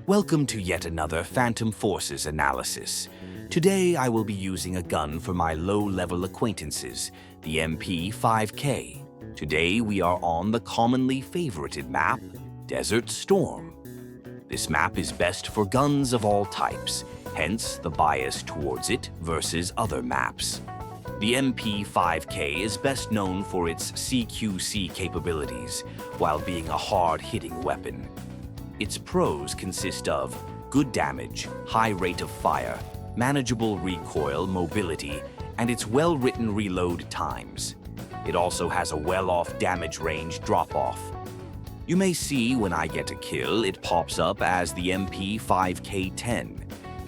Welcome to yet another Phantom Forces analysis. Today I will be using a gun for my low-level acquaintances, the MP5K. Today we are on the commonly favorited map, Desert Storm. This map is best for guns of all types, hence the bias towards it versus other maps. The MP5K is best known for its CQC capabilities, while being a hard-hitting weapon. Its pros consist of good damage, high rate of fire, manageable recoil, mobility, and its well-written reload times. It also has a well-off damage range drop-off. You may see when I get a kill, it pops up as the MP5K10.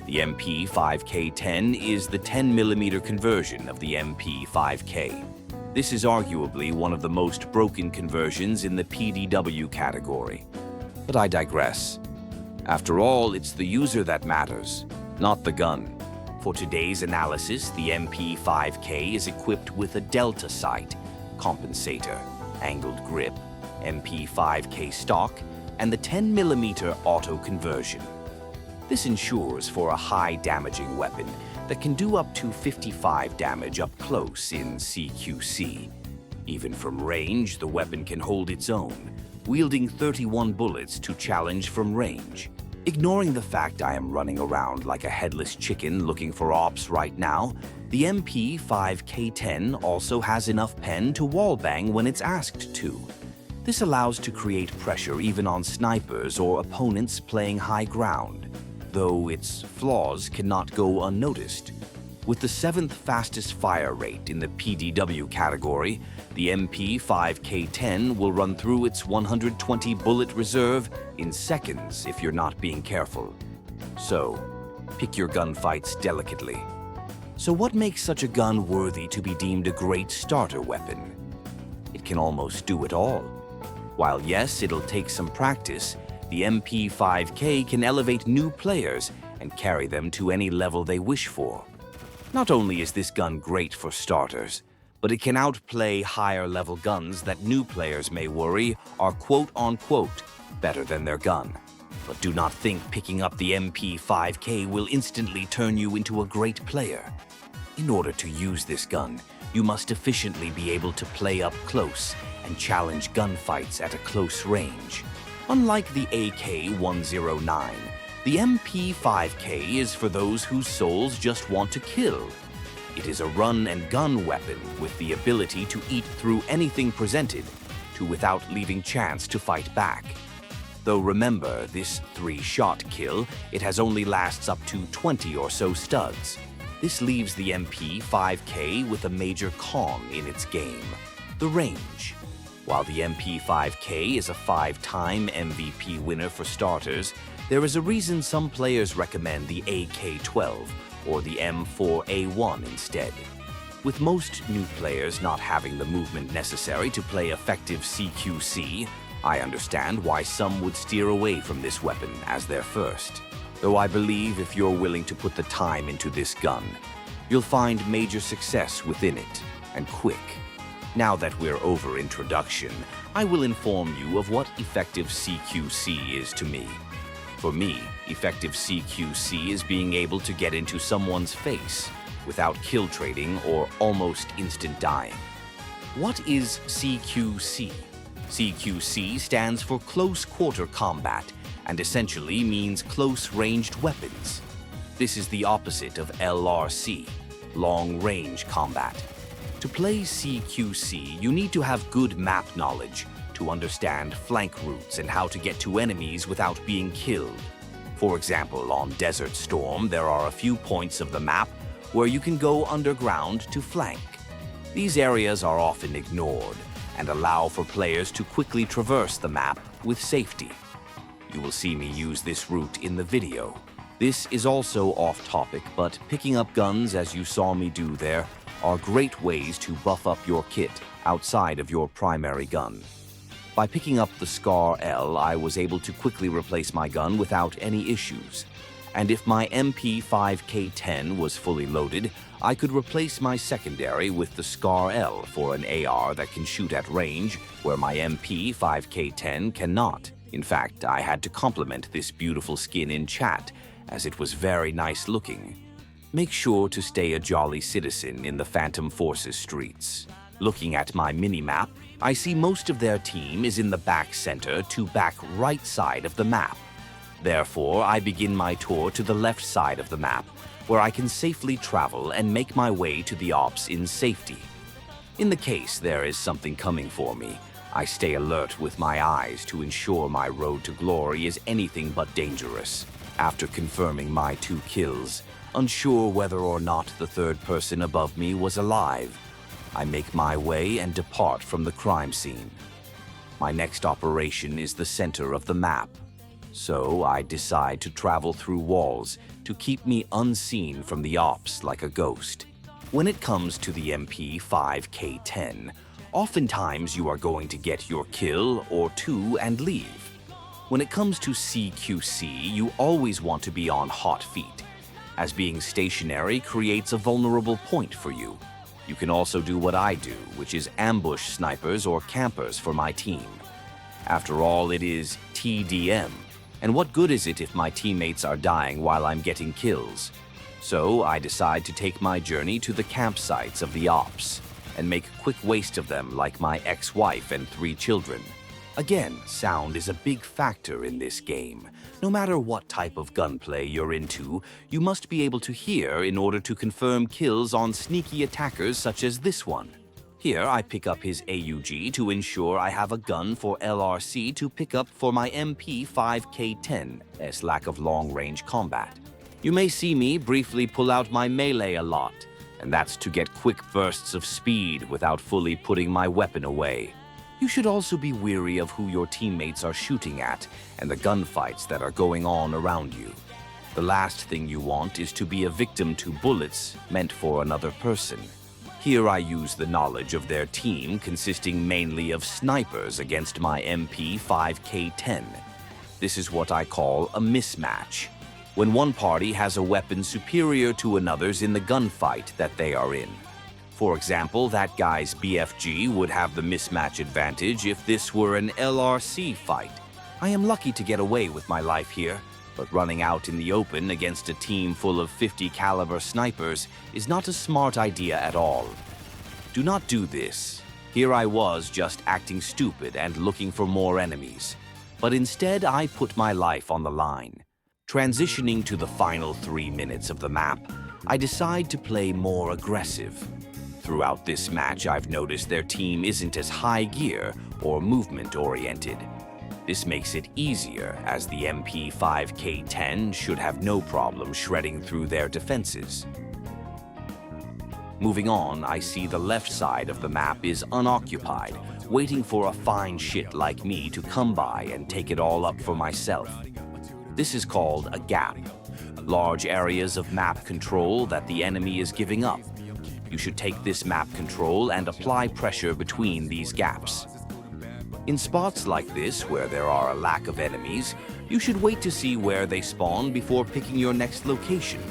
The MP5K10 is the 10mm conversion of the MP5K. This is arguably one of the most broken conversions in the PDW category. But I digress. After all, it's the user that matters, not the gun. For today's analysis, the MP5K is equipped with a delta sight, compensator, angled grip, MP5K stock, and the 10mm auto conversion. This ensures for a high-damaging weapon that can do up to 55 damage up close in CQC. Even from range, the weapon can hold its own, wielding 31 bullets to challenge from range. Ignoring the fact I am running around like a headless chicken looking for ops right now, the MP5K10 also has enough pen to wallbang when it's asked to. This allows to create pressure even on snipers or opponents playing high ground, though its flaws cannot go unnoticed. With the 7th fastest fire rate in the PDW category, the MP5K10 will run through its 120 bullet reserve in seconds if you're not being careful. So, pick your gunfights delicately. So what makes such a gun worthy to be deemed a great starter weapon? It can almost do it all. While yes, it'll take some practice, the MP5K can elevate new players and carry them to any level they wish for. Not only is this gun great for starters, but it can outplay higher-level guns that new players may worry are quote-unquote better than their gun. But do not think picking up the MP5K will instantly turn you into a great player. In order to use this gun, you must efficiently be able to play up close and challenge gunfights at a close range. Unlike the AK-109, the MP5K is for those whose souls just want to kill. It is a run-and-gun weapon with the ability to eat through anything presented without leaving chance to fight back. Though remember, this 3-shot kill, it has only lasts up to 20 or so studs. This leaves the MP5K with a major con in its game: the range. While the MP5K is a 5-time MVP winner for starters, there is a reason some players recommend the AK-12 or the M4A1 instead. With most new players not having the movement necessary to play effective CQC, I understand why some would steer away from this weapon as their first. Though I believe if you're willing to put the time into this gun, you'll find major success within it, and quick. Now that we're over introduction, I will inform you of what effective CQC is to me. For me, effective CQC is being able to get into someone's face without kill trading or almost instant dying. What is CQC? CQC stands for Close Quarter Combat and essentially means close-ranged weapons. This is the opposite of LRC, long-range combat. To play CQC, you need to have good map knowledge to understand flank routes and how to get to enemies without being killed. For example, on Desert Storm, there are a few points of the map where you can go underground to flank. These areas are often ignored and allow for players to quickly traverse the map with safety. You will see me use this route in the video. This is also off-topic, but picking up guns as you saw me do there are great ways to buff up your kit outside of your primary gun. By picking up the Scar L, I was able to quickly replace my gun without any issues. And if my MP5K10 was fully loaded, I could replace my secondary with the Scar L for an AR that can shoot at range where my MP5K10 cannot. In fact, I had to compliment this beautiful skin in chat, as it was very nice looking. Make sure to stay a jolly citizen in the Phantom Forces streets. Looking at my mini-map, I see most of their team is in the back center to back right side of the map. Therefore, I begin my tour to the left side of the map, where I can safely travel and make my way to the ops in safety. In the case there is something coming for me, I stay alert with my eyes to ensure my road to glory is anything but dangerous. After confirming my 2 kills, unsure whether or not the third person above me was alive, I make my way and depart from the crime scene. My next operation is the center of the map, so I decide to travel through walls to keep me unseen from the ops like a ghost. When it comes to the MP5K10, oftentimes you are going to get your kill or 2 and leave. When it comes to CQC, you always want to be on hot feet, as being stationary creates a vulnerable point for you. You can also do what I do, which is ambush snipers or campers for my team. After all, it is TDM, and what good is it if my teammates are dying while I'm getting kills? So I decide to take my journey to the campsites of the ops, and make quick waste of them like my ex-wife and 3 children. Again, sound is a big factor in this game. No matter what type of gunplay you're into, you must be able to hear in order to confirm kills on sneaky attackers such as this one. Here, I pick up his AUG to ensure I have a gun for LRC to pick up for my MP5K10 as lack of long-range combat. You may see me briefly pull out my melee a lot, and that's to get quick bursts of speed without fully putting my weapon away. You should also be wary of who your teammates are shooting at and the gunfights that are going on around you. The last thing you want is to be a victim to bullets meant for another person. Here I use the knowledge of their team consisting mainly of snipers against my MP5K10. This is what I call a mismatch, when one party has a weapon superior to another's in the gunfight that they are in. For example, that guy's BFG would have the mismatch advantage if this were an LRC fight. I am lucky to get away with my life here, but running out in the open against a team full of 50 caliber snipers is not a smart idea at all. Do not do this. Here I was just acting stupid and looking for more enemies, but instead I put my life on the line. Transitioning to the final 3 minutes of the map, I decide to play more aggressive. Throughout this match, I've noticed their team isn't as high gear or movement oriented. This makes it easier, as the MP5K10 should have no problem shredding through their defenses. Moving on, I see the left side of the map is unoccupied, waiting for a fine shit like me to come by and take it all up for myself. This is called a gap, large areas of map control that the enemy is giving up. You should take this map control and apply pressure between these gaps. In spots like this, where there are a lack of enemies, you should wait to see where they spawn before picking your next location.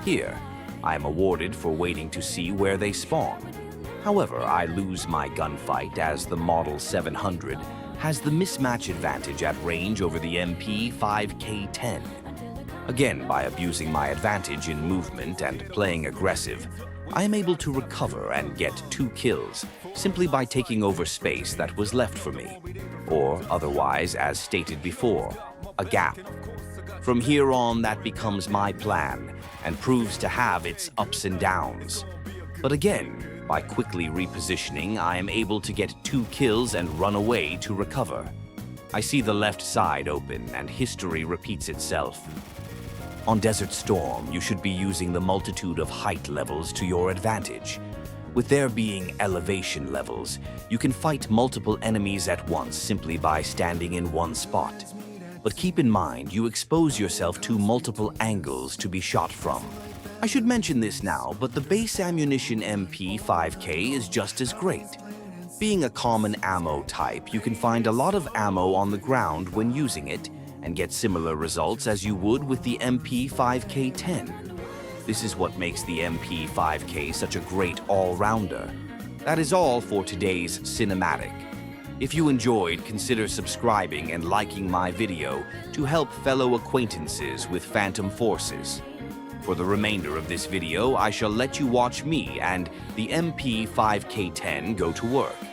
Here, I am awarded for waiting to see where they spawn. However, I lose my gunfight as the Model 700 has the mismatch advantage at range over the MP5K10. Again, by abusing my advantage in movement and playing aggressive, I am able to recover and get 2 kills simply by taking over space that was left for me, or otherwise, as stated before, a gap. From here on, that becomes my plan and proves to have its ups and downs. But again, by quickly repositioning, I am able to get 2 kills and run away to recover. I see the left side open and history repeats itself. On Desert Storm, you should be using the multitude of height levels to your advantage. With there being elevation levels, you can fight multiple enemies at once simply by standing in one spot. But keep in mind, you expose yourself to multiple angles to be shot from. I should mention this now, but the base ammunition MP5K is just as great. Being a common ammo type, you can find a lot of ammo on the ground when using it, and get similar results as you would with the MP5K10. This is what makes the MP5K such a great all-rounder. That is all for today's cinematic. If you enjoyed, consider subscribing and liking my video to help fellow acquaintances with Phantom Forces. For the remainder of this video, I shall let you watch me and the MP5K10 go to work.